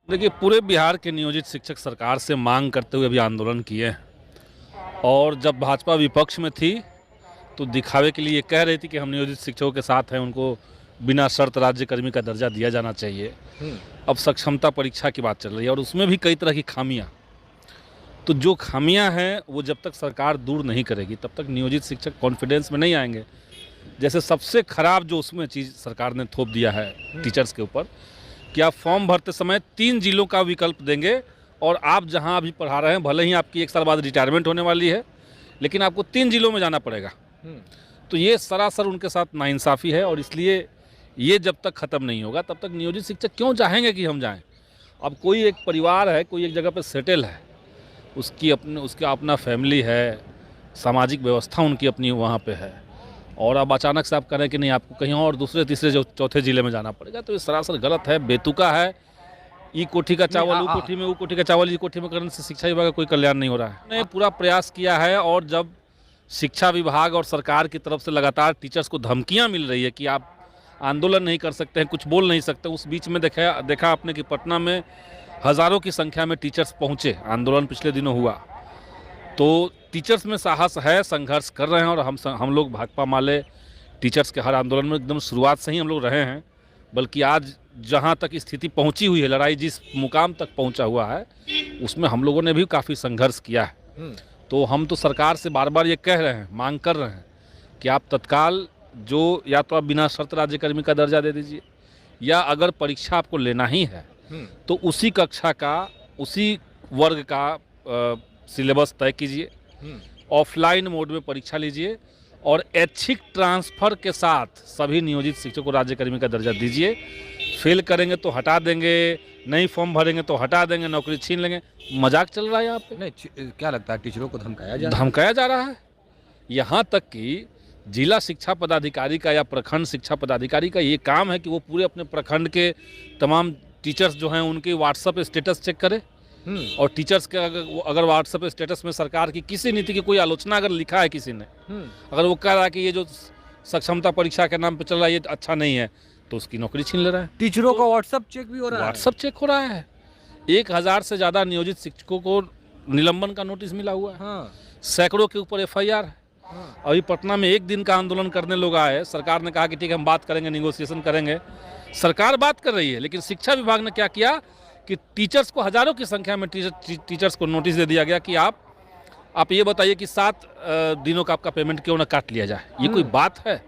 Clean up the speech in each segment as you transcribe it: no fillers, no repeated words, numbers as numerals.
देखिए, पूरे बिहार के नियोजित शिक्षक सरकार से मांग करते हुए भी आंदोलन किए हैं। और जब भाजपा विपक्ष में थी तो दिखावे के लिए कह रही थी कि हम नियोजित शिक्षकों के साथ हैं, उनको बिना शर्त राज्यकर्मी का दर्जा दिया जाना चाहिए। अब सक्षमता परीक्षा की बात चल रही है और उसमें भी कई तरह की खामियां। तो जो खामियां हैं वो जब तक सरकार दूर नहीं करेगी तब तक नियोजित शिक्षक कॉन्फिडेंस में नहीं आएंगे। जैसे सबसे खराब जो उसमें चीज़ सरकार ने थोप दिया है टीचर्स के ऊपर कि आप फॉर्म भरते समय 3 जिलों का विकल्प देंगे और आप जहां अभी पढ़ा रहे हैं, भले ही आपकी 1 साल बाद रिटायरमेंट होने वाली है, लेकिन आपको 3 जिलों में जाना पड़ेगा। तो ये सरासर उनके साथ नाइंसाफ़ी है और इसलिए ये जब तक ख़त्म नहीं होगा तब तक नियोजित शिक्षक क्यों चाहेंगे कि हम जाएं। अब कोई एक परिवार है, कोई एक जगह पर सेटल है, उसका अपना फैमिली है, सामाजिक व्यवस्था उनकी अपनी वहाँ पे है, और अब अचानक से आप कह रहे हैं कि नहीं, आपको कहीं और दूसरे तीसरे जो चौथे ज़िले में जाना पड़ेगा, तो ये सरासर गलत है, बेतुका है। ई कोठी का चावल ऊ कोठी में, ऊ कोठी का चावल ई कोठी में करने से शिक्षा विभाग का कोई कल्याण नहीं हो रहा है। हमने पूरा प्रयास किया है और जब शिक्षा विभाग और सरकार की तरफ से लगातार टीचर्स को धमकियां मिल रही है कि आप आंदोलन नहीं कर सकते हैं, कुछ बोल नहीं सकते, उस बीच में देखा आपने कि पटना में हज़ारों की संख्या में टीचर्स पहुंचे, आंदोलन पिछले दिनों हुआ। तो टीचर्स में साहस है, संघर्ष कर रहे हैं और हम लोग भाकपा माले टीचर्स के हर आंदोलन में एकदम शुरुआत से ही हम लोग रहे हैं। बल्कि आज जहां तक स्थिति पहुंची हुई है, लड़ाई जिस मुकाम तक पहुंचा हुआ है, उसमें हम लोगों ने भी काफ़ी संघर्ष किया है। तो हम तो सरकार से बार बार ये कह रहे हैं, मांग कर रहे हैं कि आप तत्काल जो या तो आप बिना शर्त राज्यकर्मी का दर्जा दे दीजिए, या अगर परीक्षा आपको लेना ही है तो उसी कक्षा का, उसी वर्ग का सिलेबस तय कीजिए, ऑफलाइन मोड में परीक्षा लीजिए और ऐच्छिक ट्रांसफ़र के साथ सभी नियोजित शिक्षकों को राज्यकर्मी का दर्जा दीजिए। फेल करेंगे तो हटा देंगे, नहीं फॉर्म भरेंगे तो हटा देंगे, नौकरी छीन लेंगे। मजाक चल रहा है यहाँ पे? नहीं, क्या लगता है टीचरों को धमकाया जा रहा है। यहाँ तक कि जिला शिक्षा पदाधिकारी का या प्रखंड शिक्षा पदाधिकारी का ये काम है कि वो पूरे अपने प्रखंड के तमाम टीचर्स जो हैं उनके व्हाट्सएप स्टेटस चेक करे। और टीचर्स के अगर व्हाट्सएप स्टेटस में सरकार की किसी नीति की कोई आलोचना अगर लिखा है किसी ने, अगर वो कह रहा है कि ये जो सक्षमता परीक्षा के नाम पे चल रहा है ये अच्छा नहीं है, तो उसकी नौकरी छीन ले रहा है। टीचरों का व्हाट्सएप चेक भी हो रहा है? व्हाट्सएप चेक हो रहा है। 1000 से ज़्यादा नियोजित शिक्षकों को निलंबन का नोटिस मिला हुआ है। सैकड़ों के ऊपर FIR है। अभी पटना में 1 दिन का आंदोलन करने लोग आए, सरकार ने कहा कि ठीक है हम बात करेंगे, निगोसिएशन करेंगे। सरकार बात कर रही है, लेकिन शिक्षा विभाग ने क्या किया कि टीचर्स को, हज़ारों की संख्या में टीचर्स को नोटिस दे दिया गया कि आप ये बताइए कि 7 दिनों का आपका पेमेंट क्यों ना काट लिया जाए। ये कोई बात है?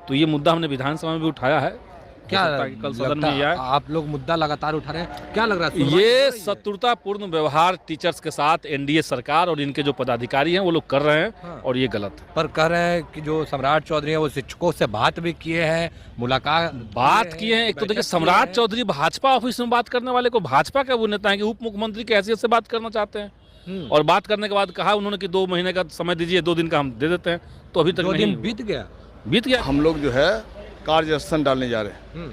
तो ये मुद्दा हमने विधानसभा में भी उठाया है। क्या कल सदन में ये आए। आप लोग मुद्दा लगातार उठा रहे हैं, क्या लग रहा है? ये शत्रुतापूर्ण व्यवहार टीचर्स के साथ NDA सरकार और इनके जो पदाधिकारी हैं वो लोग कर रहे हैं और ये गलत है। पर कह रहे हैं कि जो सम्राट चौधरी है वो शिक्षकों से बात भी किए हैं, बात किए हैं। एक तो देखिए, सम्राट चौधरी भाजपा ऑफिस में बात करने वाले को भाजपा के वो नेता है कि उप मुख्यमंत्री की हैसियत से बात करना चाहते हैं, और बात करने के बाद कहा उन्होंने कि 2 महीने का समय दीजिए, 2 दिन का हम दे देते हैं। तो अभी तक 2 दिन बीत गया। हम लोग जो है कार्यस्थल डालने जा रहे हैं।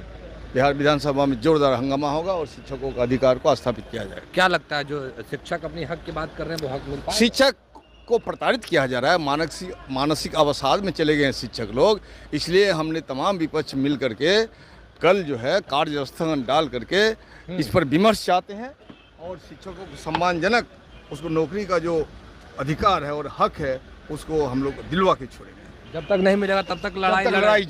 बिहार विधानसभा में जोरदार हंगामा होगा और शिक्षकों का अधिकार को स्थापित किया जाएगा। क्या लगता है जो शिक्षक अपनी हक की बात कर रहे हैं वो हक मिल पाएगा? शिक्षक को प्रताड़ित किया जा रहा है, मानसिक अवसाद में चले गए हैं शिक्षक लोग। इसलिए हमने तमाम विपक्ष मिल करके कल जो है कार्यस्थल डाल करके इस पर विमर्श चाहते हैं और शिक्षकों को सम्मानजनक उसको नौकरी का जो अधिकार है और हक है उसको हम लोग दिलवा के छोड़ेंगे। जब तक नहीं मिलेगा तब तक लड़ाई